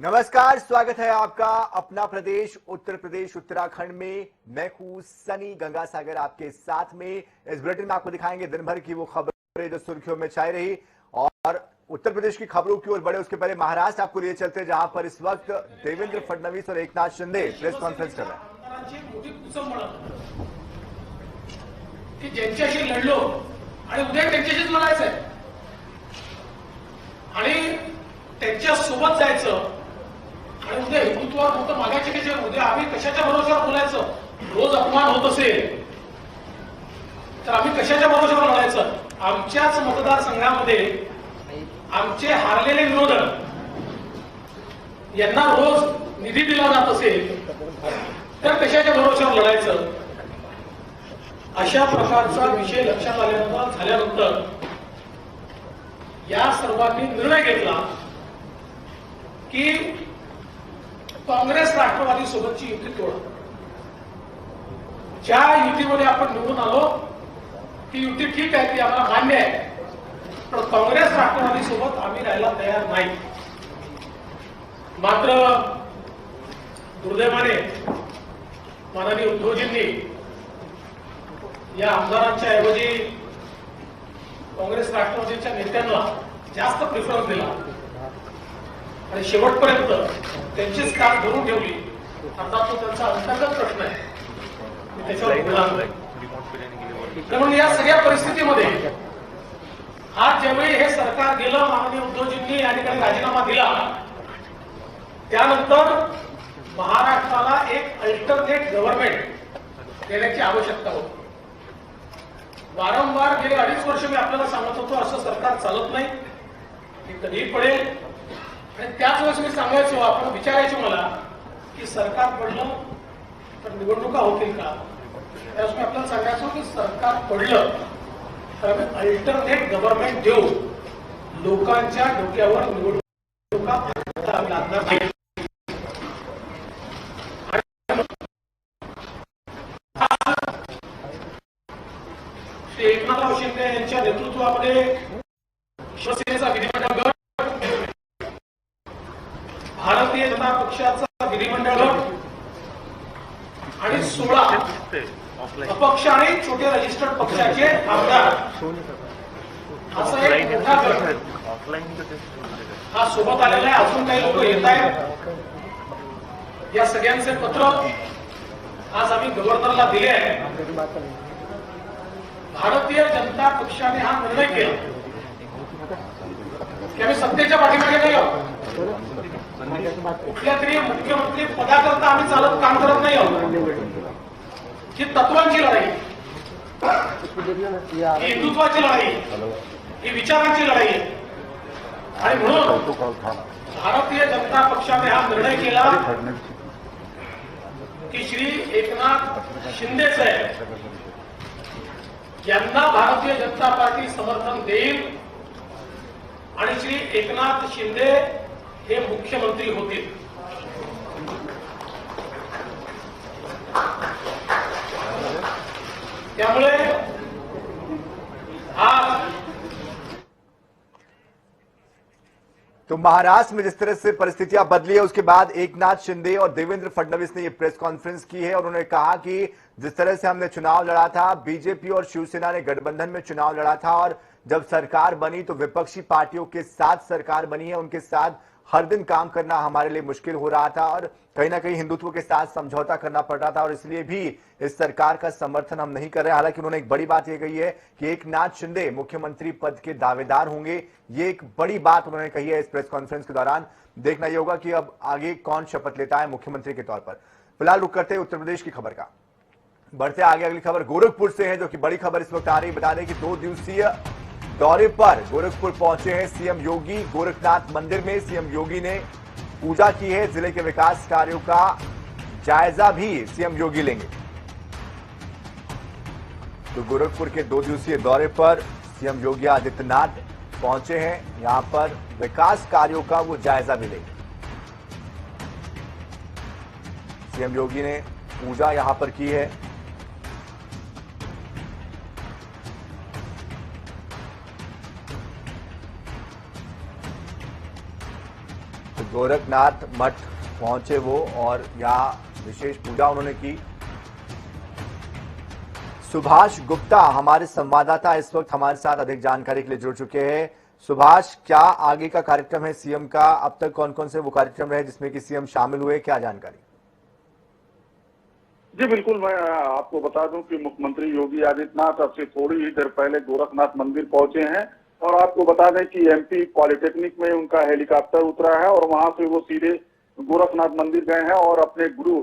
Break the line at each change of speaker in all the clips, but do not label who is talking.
नमस्कार, स्वागत है आपका अपना प्रदेश उत्तर प्रदेश उत्तराखंड में। मैं हूं सनी गंगासागर आपके साथ में। इस बुलेटिन में आपको दिखाएंगे दिन भर की वो खबरें जो सुर्खियों में छाई रही, और उत्तर प्रदेश की खबरों की ओर बढ़े उसके पहले महाराष्ट्र आपको लिए चलते, जहां पर इस वक्त देवेंद्र फडणवीस और एकनाथ शिंदे प्रेस कॉन्फ्रेंस कर रहे हैं।
ज्यांच्याशी लढलो आणि उद्या त्यांच्याशीच लढायचंय आणि त्यांच्या सोबत जायचं आणि उद्या हिंदुत्वावर फक्त मागायचे की उद्या आम्ही कशाच्या भरोश्यावर बोलायचं, रोज अपमान होत असेल तर आम्ही कशाच्या भरोश्यावर लढायचं। आमच्याच मतदारसंघामध्ये आमचे हारलेले विरोधक यांना रोज निधी दिला जात असेल तर कशाच्या भरोश्यावर लढायचं। अशा प्रकारचा विषय लक्षात झाल्यानंतर या सर्वांनी निर्णय घेतला की काँग्रेस राष्ट्रवादी सोबतची युती तोडा। ज्या युतीमध्ये आपण निवडून आलो ती युती ठीक आहे, ती आम्हाला मान्य आहे, पण काँग्रेस राष्ट्रवादी सोबत आम्ही राहायला तयार नाही। मात्र दुर्दैवाने माननीय उद्धवजींनी या आमदारांच्या ऐवजी काँग्रेस राष्ट्रवादीच्या नेत्यांना जास्त प्रिफरन्स दिला आणि शेवटपर्यंत त्यांचीच कार धरून ठेवली। अर्थात तो त्यांचा अंतर्गत प्रश्न आहे, मी त्याच्यावर बोलणार नाही। म्हणून या सगळ्या परिस्थितीमध्ये आज ज्यावेळी हे सरकार गेलं, माननीय उद्धवजींनी या ठिकाणी राजीनामा दिला, त्यानंतर महाराष्ट्राला एक अल्टरनेट गव्हर्नमेंट देण्याची आवश्यकता होती। वारंवार गेले 2.5 वर्ष मी आपल्याला सांगत होतो असं सरकार चालत नाही, ते कधीही पडेल। आणि त्याच वेळेस मी सांगायचो, आपण विचारायचो मला की सरकार पडलं तर निवडणुका होतील का। त्यावेळेस मी आपल्याला सांगायचो की सरकार पडलं तर आम्ही अल्टरनेट गव्हर्नमेंट देऊ, लोकांच्या डोक्यावर निवडणुका लागणार नाही। एकनाथ शिंदे यांच्या नेतृत्वामध्ये शिवसेनेचा विधिमंडळ गट, भारतीय जनता पक्षाचा विधिमंडळ गट आणि 16 अपक्ष आणि छोटे रजिस्टर्ड पक्षाचे आमदार असा एक मोठा गट हा सोबत आलेला आहे। अजून काही लोक येत आहेत। या सगळ्यांचे पत्र आज आम्ही गव्हर्नरला दिले आहे। भारतीय जनता पक्षाने हा निर्णय केला की आम्ही सत्तेच्या पाठीमागे नाही आहोत, कुठल्या तरी मुख्यमंत्री पदाकरता आम्ही चालत काम करत नाही आहोत। ही तत्वांची लढाई, ही हिंदुत्वाची लढाई, ही विचारांची लढाई आहे। आणि म्हणून भारतीय जनता पक्षाने हा निर्णय केला की श्री एकनाथ शिंदे साहेब यांना भारतीय जनता पार्टी समर्थन देईल आणि श्री एकनाथ शिंदे हे मुख्यमंत्री होतील। त्यामुळे आज
तो महाराष्ट्र में जिस तरह से परिस्थितियां बदली है, उसके बाद एकनाथ शिंदे और देवेंद्र फडणवीस ने यह प्रेस कॉन्फ्रेंस की है और उन्होंने कहा कि जिस तरह से हमने चुनाव लड़ा था, बीजेपी और शिवसेना ने गठबंधन में चुनाव लड़ा था, और जब सरकार बनी तो विपक्षी पार्टियों के साथ सरकार बनी है, उनके साथ हर दिन काम करना हमारे लिए मुश्किल हो रहा था और कहीं ना कहीं हिंदुत्व के साथ समझौता करना पड़ रहा था, और इसलिए भी इस सरकार का समर्थन हम नहीं कर रहे। हालांकि उन्होंने एक बड़ी बात यह कही है कि एकनाथ शिंदे मुख्यमंत्री पद के दावेदार होंगे। ये एक बड़ी बात उन्होंने कही है इस प्रेस कॉन्फ्रेंस के दौरान। देखना यह होगा कि अब आगे कौन शपथ लेता है मुख्यमंत्री के तौर पर। फिलहाल रुक करते हैं उत्तर प्रदेश की खबर का, बढ़ते आगे। अगली खबर गोरखपुर से है, जो कि बड़ी खबर इस वक्त आ रही। बता दें कि 2 दिवसीय दौरे पर गोरखपुर पहुंचे हैं सीएम योगी। गोरखनाथ मंदिर में सीएम योगी ने पूजा की है। जिले के विकास कार्यों का जायजा भी सीएम योगी लेंगे। तो गोरखपुर के 2 दिवसीय दौरे पर सीएम योगी आदित्यनाथ पहुंचे हैं। यहां पर विकास कार्यों का वो जायजा भी लेंगे। सीएम योगी ने पूजा यहां पर की है। गोरखनाथ मठ पहुंचे वो और यहाँ विशेष पूजा उन्होंने की। सुभाष गुप्ता हमारे संवाददाता इस वक्त हमारे साथ अधिक जानकारी के लिए जुड़ चुके हैं। सुभाष, क्या आगे का कार्यक्रम है सीएम का? अब तक कौन कौन से वो कार्यक्रम रहे जिसमें कि सीएम शामिल हुए, क्या जानकारी?
जी बिल्कुल, मैं आपको बता दूं कि मुख्यमंत्री योगी आदित्यनाथ अब से थोड़ी ही देर पहले गोरखनाथ मंदिर पहुंचे हैं और आपको बता दें कि एमपी पॉलिटेक्निक में उनका हेलीकॉप्टर उतरा है और वहां से वो सीधे गोरखनाथ मंदिर गए हैं और अपने गुरु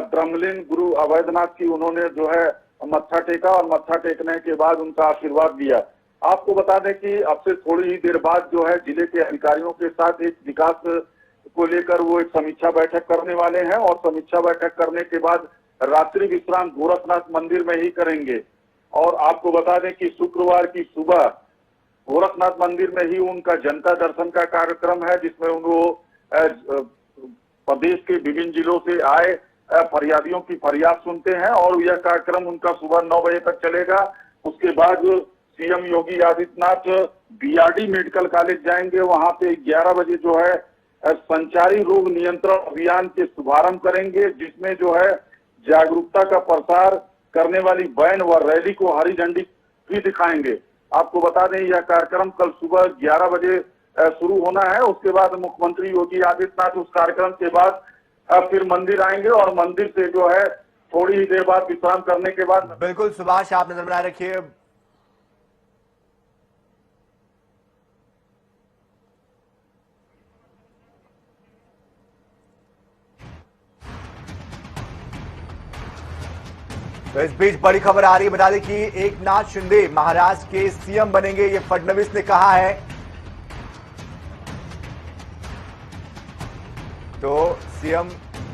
ब्रह्मलीन गुरु अवैधनाथ की उन्होंने जो है मत्था टेका और मत्था टेकने के बाद उनका आशीर्वाद दिया। आपको बता दें कि अब से थोड़ी ही देर बाद जो है जिले के अधिकारियों के साथ एक विकास को लेकर वो एक समीक्षा बैठक करने वाले हैं और समीक्षा बैठक करने के बाद रात्रि विश्राम गोरखनाथ मंदिर में ही करेंगे। और आपको बता दें कि शुक्रवार की सुबह गोरखनाथ मंदिर में ही उनका जनता दर्शन का कार्यक्रम है, जिसमें वो प्रदेश के विभिन्न जिलों से आए फरियादियों की फरियाद सुनते हैं और यह कार्यक्रम उनका सुबह 9 बजे तक चलेगा। उसके बाद CM Yogi Adityanath BRD medical college जाएंगे, वहां पे 11 बजे जो है संचारी रोग नियंत्रण अभियान के शुभारंभ करेंगे, जिसमें जो है जागरूकता का प्रसार करने वाली वैन व रैली को हरी झंडी भी दिखाएंगे। आपको बता दें यह कार्यक्रम कल सुबह 11 बजे शुरू होना है। उसके बाद मुख्यमंत्री योगी आदित्यनाथ उस कार्यक्रम के बाद फिर मंदिर आएंगे और मंदिर से जो है थोड़ी ही देर बाद विश्राम करने के बाद।
बिल्कुल सुभाष, आप नजर बनाए रखिए। तो इस बीच बड़ी खबर आ रही है, बता दें कि एकनाथ शिंदे महाराष्ट्र के सीएम बनेंगे, ये फडणवीस ने कहा है। तो सीएम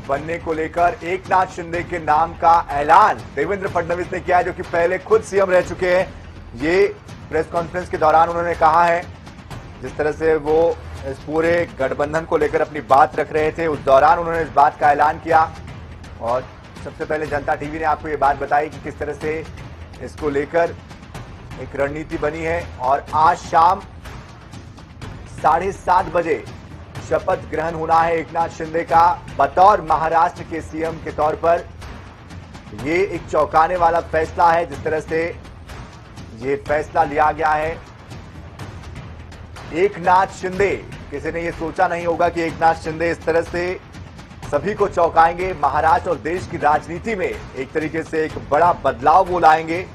बनने को लेकर एकनाथ शिंदे के नाम का ऐलान देवेंद्र फडणवीस ने किया है, जो कि पहले खुद सीएम रह चुके हैं। ये प्रेस कॉन्फ्रेंस के दौरान उन्होंने कहा है, जिस तरह से वो इस पूरे गठबंधन को लेकर अपनी बात रख रहे थे, उस दौरान उन्होंने इस बात का ऐलान किया। और सबसे पहले जनता टीवी ने आपको ये बात बताई कि किस तरह से इसको लेकर एक रणनीति बनी है। और आज शाम 7:30 बजे शपथ ग्रहण होना है एकनाथ शिंदे का बतौर महाराष्ट्र के सीएम के तौर पर। ये एक चौंकाने वाला फैसला है, जिस तरह से ये फैसला लिया गया है। एकनाथ शिंदे, किसी ने ये सोचा नहीं होगा कि एकनाथ शिंदे इस तरह से सभी को चौंकाएंगे। महाराष्ट्र और देश की राजनीति में एक तरीके से एक बड़ा बदलाव वो लाएंगे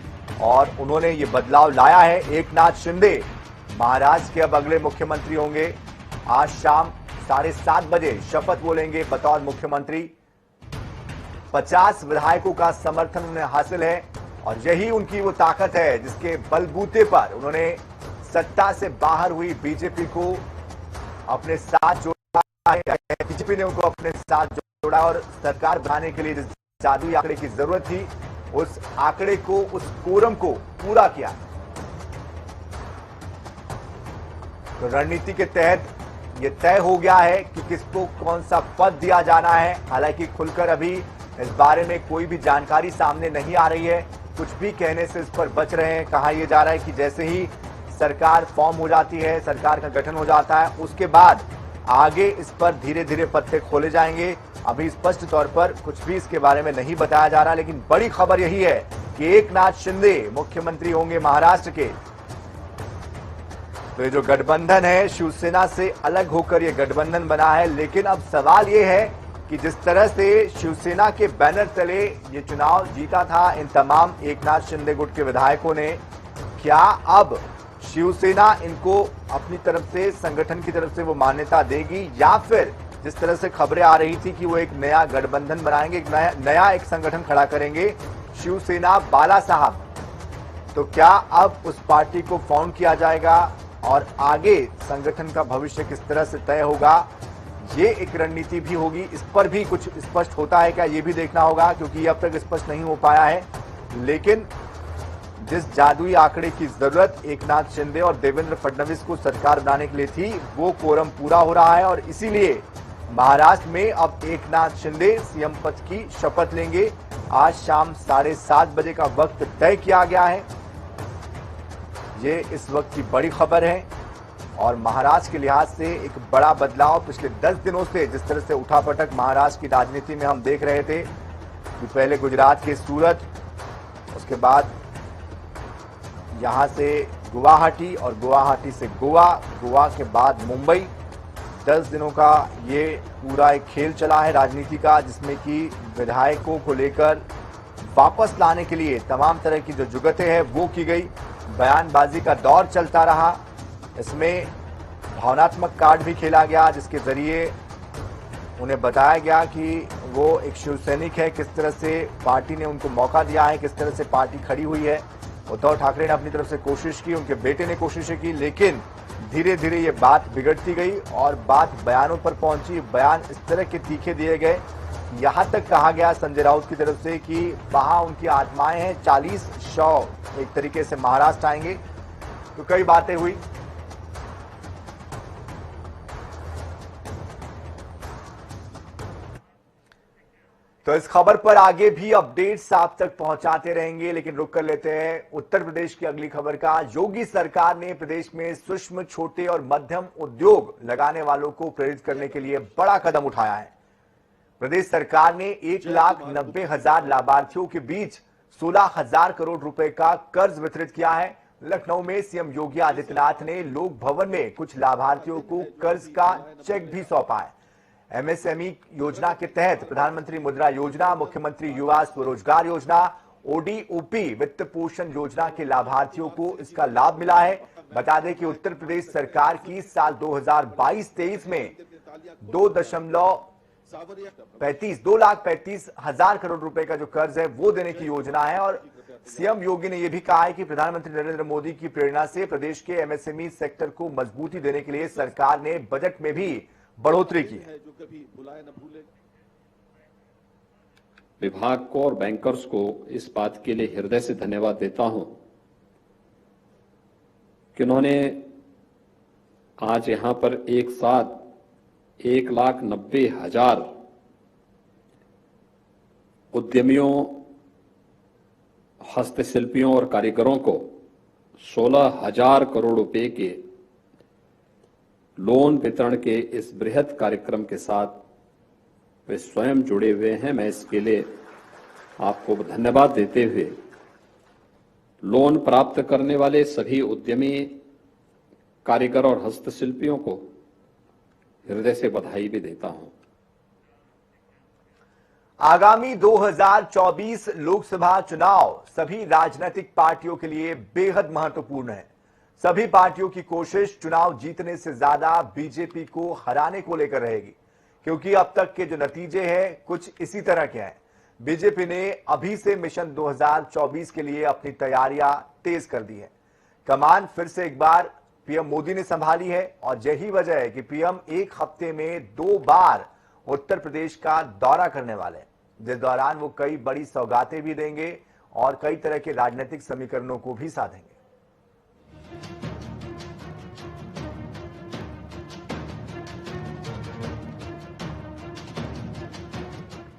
और उन्होंने ये बदलाव लाया है। एकनाथ शिंदे महाराष्ट्र के अब अगले मुख्यमंत्री होंगे। आज शाम 7:30 बजे शपथ वो लेंगे बतौर मुख्यमंत्री। 50 विधायकों का समर्थन उन्हें हासिल है और यही उनकी वो ताकत है जिसके बलबूते पर उन्होंने सत्ता से बाहर हुई बीजेपी को अपने साथ जोड़ा है। बीजेपी ने उनको अपने साथ जोड़ा और सरकार बनाने के लिए जिस जादुई आंकड़े की जरूरत थी, उस आंकड़े को, उस कोरम को पूरा किया। तो रणनीति के तहत ये तय हो गया है कि किसको कौन सा पद दिया जाना है। हालांकि खुलकर अभी इस बारे में कोई भी जानकारी सामने नहीं आ रही है, कुछ भी कहने से इस पर बच रहे हैं। कहा यह जा रहा है कि जैसे ही सरकार फॉर्म हो जाती है, सरकार का गठन हो जाता है, उसके बाद आगे इस पर धीरे धीरे पत्ते खोले जाएंगे। अभी स्पष्ट तौर पर कुछ भी इसके बारे में नहीं बताया जा रहा, लेकिन बड़ी खबर यही है कि एकनाथ शिंदे मुख्यमंत्री होंगे महाराष्ट्र के। तो ये जो गठबंधन है, शिवसेना से अलग होकर ये गठबंधन बना है। लेकिन अब सवाल ये है कि जिस तरह से शिवसेना के बैनर तले ये चुनाव जीता था इन तमाम एकनाथ शिंदे गुट के विधायकों ने, क्या अब शिवसेना इनको अपनी तरफ से, संगठन की तरफ से वो मान्यता देगी, या फिर जिस तरह से खबरें आ रही थी कि वो एक नया गठबंधन बनाएंगे, एक नया एक संगठन खड़ा करेंगे, शिवसेना बाला साहब, तो क्या अब उस पार्टी को फाउंड किया जाएगा और आगे संगठन का भविष्य किस तरह से तय होगा, ये एक रणनीति भी होगी। इस पर भी कुछ स्पष्ट होता है क्या, ये भी देखना होगा, क्योंकि ये अब तक स्पष्ट नहीं हो पाया है। लेकिन जिस जादुई आंकड़े की जरूरत एकनाथ शिंदे और देवेंद्र फडणवीस को सरकार बनाने के लिए थी, वो कोरम पूरा हो रहा है और इसीलिए महाराष्ट्र में अब एकनाथ शिंदे सीएम पद की शपथ लेंगे। आज शाम 7:30 बजे का वक्त तय किया गया है। ये इस वक्त की बड़ी खबर है। और महाराष्ट्र के लिहाज से एक बड़ा बदलाव पिछले 10 दिनों से जिस तरह से उठापटक महाराष्ट्र की राजनीति में हम देख रहे थे कि पहले गुजरात के सूरत, उसके बाद यहां से गुवाहाटी और गुवाहाटी से गोवा, गोवा के बाद मुंबई। 10 दिनों का ये पूरा एक खेल चला है राजनीति का, जिसमें कि विधायकों को लेकर वापस लाने के लिए तमाम तरह की जो जुगतें हैं वो की गई। बयानबाजी का दौर चलता रहा, इसमें भावनात्मक कार्ड भी खेला गया जिसके जरिए उन्हें बताया गया कि वो एक शिवसैनिक है, किस तरह से पार्टी ने उनको मौका दिया है, किस तरह से पार्टी खड़ी हुई है। उद्धव ठाकरे ने अपनी तरफ से कोशिश की, उनके बेटे ने कोशिश की, लेकिन धीरे धीरे ये बात बिगड़ती गई और बात बयानों पर पहुंची। बयान इस तरह के तीखे दिए गए, यहां तक कहा गया संजय राउत की तरफ से कि वहां उनकी आत्माएं हैं, 40 शव एक तरीके से महाराष्ट्र आएंगे। तो कई बातें हुई। तो इस खबर पर आगे भी अपडेट्स आप तक पहुंचाते रहेंगे, लेकिन रुक कर लेते हैं उत्तर प्रदेश की अगली खबर का। योगी सरकार ने प्रदेश में सूक्ष्म, छोटे और मध्यम उद्योग लगाने वालों को प्रेरित करने के लिए बड़ा कदम उठाया है। प्रदेश सरकार ने 1,90,000 लाभार्थियों के बीच 16,000 करोड़ रुपए का कर्ज वितरित किया है। लखनऊ में सीएम योगी आदित्यनाथ ने लोक भवन में कुछ लाभार्थियों को कर्ज का चेक भी सौंपा है। एमएसएमई योजना के तहत प्रधानमंत्री मुद्रा योजना, मुख्यमंत्री युवा स्वरोजगार योजना, ओडीओपी वित्त पोषण योजना के लाभार्थियों को इसका लाभ मिला है। बता दें कि उत्तर प्रदेश सरकार की साल 2022-23 में 2,35,000 करोड़ रुपए का जो कर्ज है वो देने की योजना है। और सीएम योगी ने यह भी कहा है कि प्रधानमंत्री नरेंद्र मोदी की प्रेरणा से प्रदेश के एमएसएमई सेक्टर को मजबूती देने के लिए सरकार ने बजट में भी बढ़ोतरी की है।
विभाग को और बैंकर्स को इस बात के लिए हृदय से धन्यवाद देता हूं कि उन्होंने आज यहां पर एक साथ 1,90,000 उद्यमियों, हस्तशिल्पियों और कारीगरों को 16,000 करोड़ रुपए के लोन वितरण के इस बृहद कार्यक्रम के साथ वे स्वयं जुड़े हुए हैं। मैं इसके लिए आपको धन्यवाद देते हुए लोन प्राप्त करने वाले सभी उद्यमी, कारीगर और हस्तशिल्पियों को हृदय से बधाई भी देता हूं।
आगामी 2024 लोकसभा चुनाव सभी राजनीतिक पार्टियों के लिए बेहद महत्वपूर्ण है। सभी पार्टियों की कोशिश चुनाव जीतने से ज्यादा बीजेपी को हराने को लेकर रहेगी, क्योंकि अब तक के जो नतीजे हैं कुछ इसी तरह के हैं। बीजेपी ने अभी से मिशन 2024 के लिए अपनी तैयारियां तेज कर दी है। कमान फिर से एक बार पीएम मोदी ने संभाली है और यही वजह है कि पीएम एक हफ्ते में 2 बार उत्तर प्रदेश का दौरा करने वाले हैं, जिस दौरान वो कई बड़ी सौगातें भी देंगे और कई तरह के राजनीतिक समीकरणों को भी साधेंगे।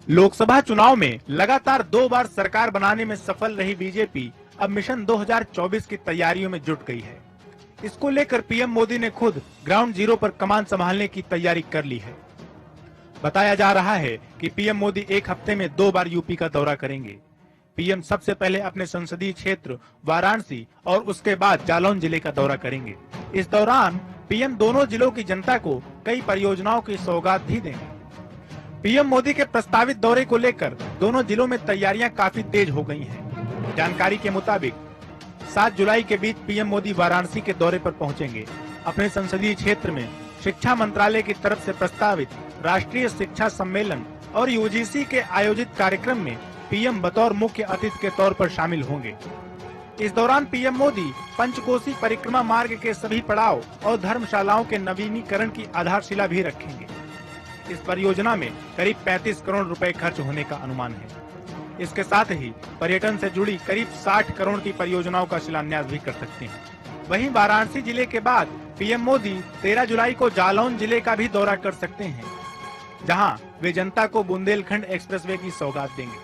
लोकसभा चुनाव में लगातार 2 बार सरकार बनाने में सफल रही बीजेपी अब मिशन 2024 की तैयारियों में जुट गई है। इसको लेकर पीएम मोदी ने खुद ग्राउंड जीरो पर कमान संभालने की तैयारी कर ली है। बताया जा रहा है कि पीएम मोदी एक हफ्ते में 2 बार यूपी का दौरा करेंगे। पीएम सबसे पहले अपने संसदीय क्षेत्र वाराणसी और उसके बाद जालौन जिले का दौरा करेंगे। इस दौरान पीएम दोनों जिलों की जनता को कई परियोजनाओं की सौगात भी देंगे। पीएम मोदी के प्रस्तावित दौरे को लेकर दोनों जिलों में तैयारियां काफी तेज हो गई हैं। जानकारी के मुताबिक 7 जुलाई के बीच पीएम मोदी वाराणसी के दौरे पर पहुंचेंगे। अपने संसदीय क्षेत्र में शिक्षा मंत्रालय की तरफ से प्रस्तावित राष्ट्रीय शिक्षा सम्मेलन और यूजीसी के आयोजित कार्यक्रम में पीएम बतौर मुख्य अतिथि के तौर पर शामिल होंगे। इस दौरान पीएम मोदी पंचकोसी परिक्रमा मार्ग के सभी पड़ाव और धर्मशालाओं के नवीनीकरण की आधारशिला भी रखेंगे। इस परियोजना में करीब 35 करोड़ रुपए खर्च होने का अनुमान है। इसके साथ ही पर्यटन से जुड़ी करीब 60 करोड़ की परियोजनाओं का शिलान्यास भी कर सकते हैं। वहीं वाराणसी जिले के बाद पीएम मोदी 13 जुलाई को जालौन जिले का भी दौरा कर सकते हैं, जहां वे जनता को बुंदेलखंड एक्सप्रेसवे की सौगात देंगे।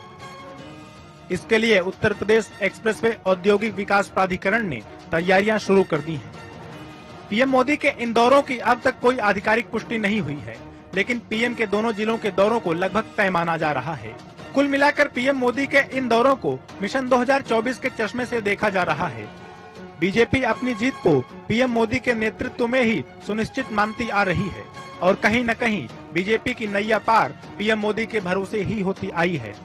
इसके लिए उत्तर प्रदेश एक्सप्रेसवे औद्योगिक विकास प्राधिकरण ने तैयारियां शुरू कर दी हैं। पीएम मोदी के इन दौरों की अब तक कोई आधिकारिक पुष्टि नहीं हुई है, लेकिन पीएम के दोनों जिलों के दौरों को लगभग तय माना जा रहा है। कुल मिलाकर पीएम मोदी के इन दौरों को मिशन 2024 के चश्मे से देखा जा रहा है। बीजेपी अपनी जीत को पीएम मोदी के नेतृत्व में ही सुनिश्चित मानती आ रही है और कहीं न कहीं बीजेपी की नैया पार पीएम मोदी के भरोसे ही होती आई है।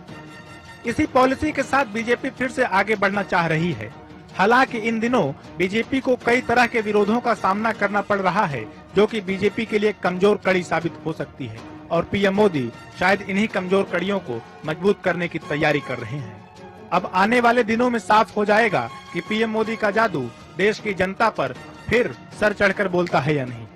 इसी पॉलिसी के साथ बीजेपी फिर से आगे बढ़ना चाह रही है। हालांकि इन दिनों बीजेपी को कई तरह के विरोधों का सामना करना पड़ रहा है, जो कि बीजेपी के लिए कमजोर कड़ी साबित हो सकती है और पीएम मोदी शायद इन्हीं कमजोर कड़ियों को मजबूत करने की तैयारी कर रहे हैं। अब आने वाले दिनों में साफ हो जाएगा कि पीएम मोदी का जादू देश की जनता पर फिर सर चढ़कर बोलता है या नहीं।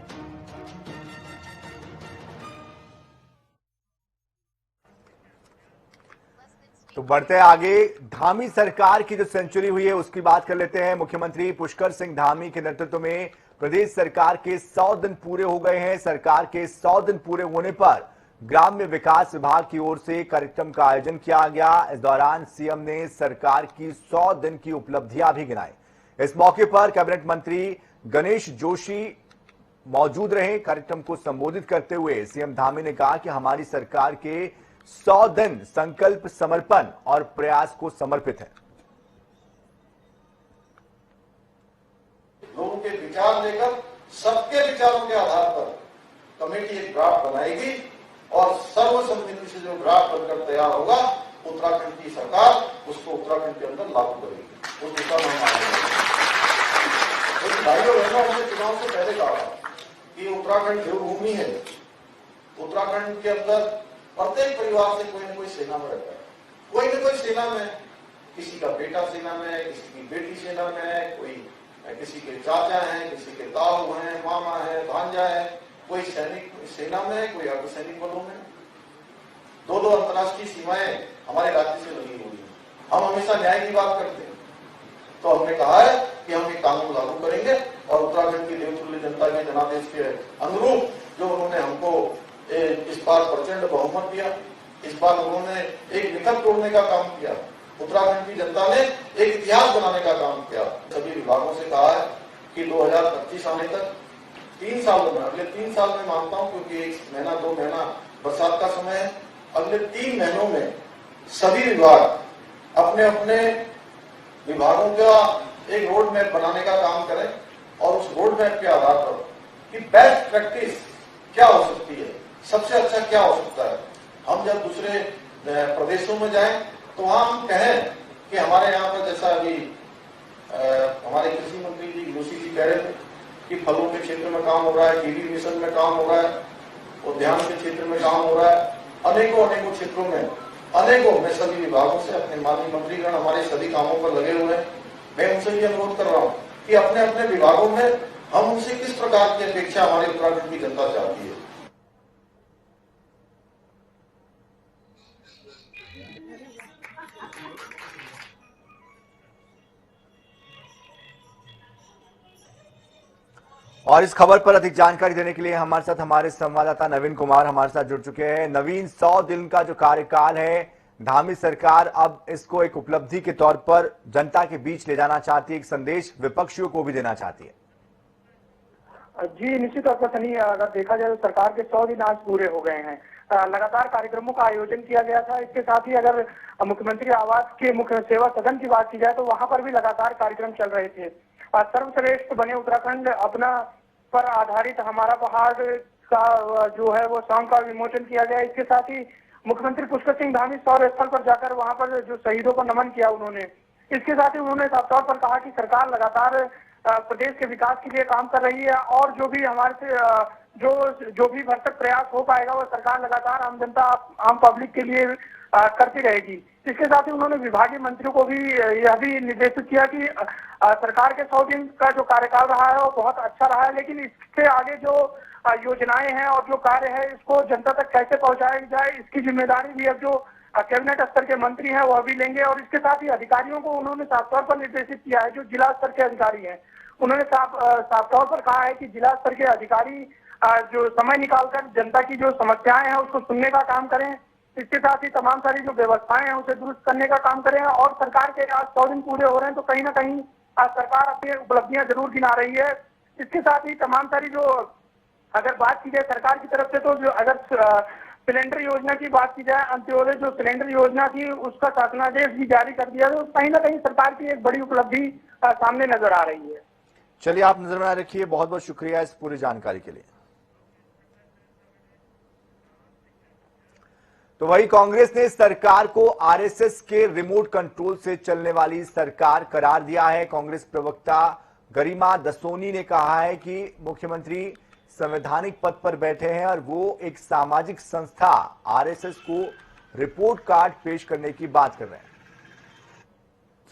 तो बढ़ते आगे, धामी सरकार की जो सेंचुरी हुई है उसकी बात कर लेते हैं। मुख्यमंत्री पुष्कर सिंह धामी के नेतृत्व में प्रदेश सरकार के 100 दिन पूरे हो गए हैं। सरकार के 100 दिन पूरे होने पर ग्राम्य विकास विभाग की ओर से कार्यक्रम का आयोजन किया गया। इस दौरान सीएम ने सरकार की 100 दिन की उपलब्धियां भी गिनाई। इस मौके पर कैबिनेट मंत्री गणेश जोशी मौजूद रहे। कार्यक्रम को संबोधित करते हुए सीएम धामी ने कहा कि हमारी सरकार के 100 दिन संकल्प, समर्पण और प्रयास को समर्पित है।
लोगों के विचार लेकर सबके विचारों के आधार पर कमेटी एक ड्राफ्ट बनाएगी और सर्वसम्मति से जो ड्राफ्ट बनकर तैयार होगा, उत्तराखंड की सरकार उसको उत्तराखंड के अंदर लागू करेगी। उस दिशा में हम आगे बढ़ेंगे। भाइयों बहनों, हमने चुनाव से पहले कहा कि उत्तराखंड देवभूमि है। उत्तराखंड के अंदर प्रत्येक परिवार से कोई न कोई सेना में रहता है, कोई न कोई सेना में, किसी का बेटा सेना में है, किसी की बेटी सेना में है, कोई किसी के चाचा हैं, किसी के ताऊ हैं, मामा है, भांजा है, कोई सैनिक सेना में है, कोई अर्धसैनिक बलों में। दो अंतर्राष्ट्रीय सीमाएं हमारे राज्य से लगी हुई है। हम हमेशा न्याय की बात करते हैं, तो हमने कहा है कि हम ये कानून लागू करेंगे और उत्तराखंड की देवतुल्य जनता के जनादेश के अनुरूप जो उन्होंने हमको इस बार प्रचंड बहुमत दिया, इस बार उन्होंने एक निकट तोड़ने का काम किया, उत्तराखंड की जनता ने एक इतिहास बनाने का काम किया। सभी विभागों से कहा है कि 2025 आने तक 3 सालों में, अगले 3 साल में मानता हूं क्योंकि 1 महीना 2 महीना बरसात का समय है, अगले 3 महीनों में सभी विभाग अपने अपने विभागों का एक रोड मैप बनाने का काम करें और उस रोड मैप के आधार पर कि बेस्ट प्रैक्टिस क्या हो सकती है, सबसे अच्छा क्या हो सकता है। हम जब दूसरे प्रदेशों में जाएं तो वहां हम कहें कि हमारे यहाँ पर जैसा अभी हमारे कृषि मंत्री जी जोशी जी कह रहे थे कि फलों के क्षेत्र में काम हो रहा है, टीबी मिशन में काम हो रहा है, उद्यान के क्षेत्र में काम हो रहा है, अनेकों क्षेत्रों में मैं सभी विभागों से अपने माननीय मंत्रीगण हमारे सभी कामों पर लगे हुए हैं। मैं उनसे ये अनुरोध कर रहा हूँ कि अपने अपने विभागों में हम उनसे किस प्रकार की अपेक्षा हमारे उत्तराखंड की जनता चाहती है।
और इस खबर पर अधिक जानकारी देने के लिए हमारे साथ हमारे संवाददाता नवीन कुमार हमारे साथ जुड़ चुके हैं। नवीन, 100 दिन का जो कार्यकाल है, धामी सरकार अब इसको एक उपलब्धि के तौर पर जनता के बीच ले जाना चाहती है, एक संदेश विपक्षियों को भी देना चाहती है।
जी निश्चित तौर पर सनी, अगर देखा जाए तो सरकार के 100 दिन आज पूरे हो गए हैं। लगातार कार्यक्रमों का आयोजन किया गया था। इसके साथ ही अगर मुख्यमंत्री आवास के मुख्य सेवा सदन की बात की जाए तो वहां पर भी लगातार कार्यक्रम चल रहे थे। सर्वश्रेष्ठ बने उत्तराखंड अपना पर आधारित हमारा पहाड़ का जो है वो सॉन्ग का विमोचन किया गया। इसके साथ ही मुख्यमंत्री पुष्कर सिंह धामी शौर्य स्थल पर जाकर वहां पर जो शहीदों को नमन किया उन्होंने। इसके साथ ही उन्होंने साफ तौर पर कहा कि सरकार लगातार प्रदेश के विकास के लिए काम कर रही है और जो भी हमारे से जो भी भरसक प्रयास हो पाएगा वो सरकार लगातार आम जनता, आम पब्लिक के लिए करती रहेगी। इसके साथ ही उन्होंने विभागीय मंत्रियों को भी यह भी निर्देशित किया कि सरकार के 100 दिन का जो कार्यकाल रहा है वो बहुत अच्छा रहा है, लेकिन इससे आगे जो योजनाएं हैं और जो कार्य है इसको जनता तक कैसे पहुंचाया जाए, इसकी जिम्मेदारी भी अब जो कैबिनेट स्तर के मंत्री हैं वह भी लेंगे। और इसके साथ ही अधिकारियों को उन्होंने साफ तौर पर निर्देशित किया है, जो जिला स्तर के अधिकारी हैं उन्होंने साफ तौर पर कहा है कि जिला स्तर के अधिकारी जो समय निकालकर जनता की जो समस्याएं हैं उसको सुनने का काम करें। इसके साथ ही तमाम सारी जो व्यवस्थाएं हैं उसे दुरुस्त करने का काम करें। और सरकार के आज 100 दिन पूरे हो रहे हैं तो कहीं ना कहीं आज सरकार अपनी उपलब्धियां जरूर गिना रही है। इसके साथ ही तमाम सारी जो अगर बात की जाए सरकार की तरफ से, तो जो अगर सिलेंडर योजना की बात की जाए, अंत्योदय जो सिलेंडर योजना थी उसका शासनादेश भी जारी कर दिया, तो कहीं ना कहीं सरकार की एक बड़ी उपलब्धि सामने नजर आ रही है।
चलिए, आप नजर बनाए रखिए। बहुत बहुत शुक्रिया इस पूरी जानकारी के लिए। तो वही कांग्रेस ने सरकार को आरएसएस के रिमोट कंट्रोल से चलने वाली सरकार करार दिया है। कांग्रेस प्रवक्ता गरिमा दसोनी ने कहा है कि मुख्यमंत्री संवैधानिक पद पर बैठे हैं और वो एक सामाजिक संस्था आरएसएस को रिपोर्ट कार्ड पेश करने की बात कर रहे हैं।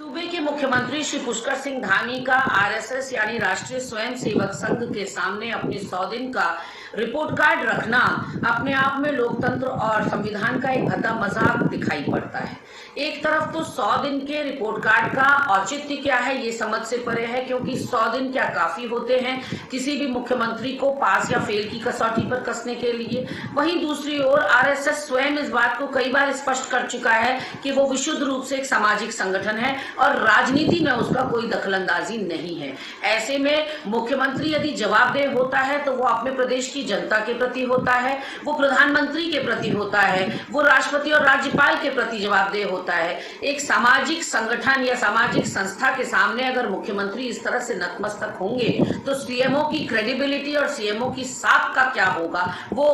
सूबे के मुख्यमंत्री श्री पुष्कर सिंह धामी का आरएसएस यानी राष्ट्रीय स्वयंसेवक संघ के सामने अपने 100 दिन का रिपोर्ट कार्ड रखना अपने आप में लोकतंत्र और संविधान का एक भद्दा मजाक दिखाई पड़ता है। एक तरफ तो 100 दिन के रिपोर्ट कार्ड का औचित्य क्या है ये समझ से परे है, क्योंकि 100 दिन क्या काफी होते हैं किसी भी मुख्यमंत्री को पास या फेल की कसौटी पर कसने के लिए। वहीं दूसरी ओर आरएसएस स्वयं इस बात को कई बार स्पष्ट कर चुका है कि वो विशुद्ध रूप से एक सामाजिक संगठन है और राजनीति में उसका कोई दखलंदाजी नहीं है। ऐसे में मुख्यमंत्री यदि जवाबदेह होता है तो वो अपने प्रदेश की जनता के प्रति होता है, वो प्रधानमंत्री के प्रति होता है, वो राष्ट्रपति और राज्यपाल के प्रति जवाबदेह होता है। एक सामाजिक संगठन या सामाजिक संस्था के सामने अगर मुख्यमंत्री इस तरह से नतमस्तक होंगे तो सीएमओ की क्रेडिबिलिटी और सीएमओ की साख का क्या होगा वो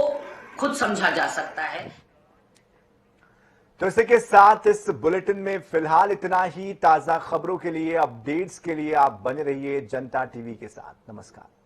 खुद समझा जा सकता है।
तो इसी के साथ इस बुलेटिन में फिलहाल इतना ही। ताजा खबरों के लिए, अपडेट्स के लिए आप बने रहिए जनता टीवी के साथ। नमस्कार।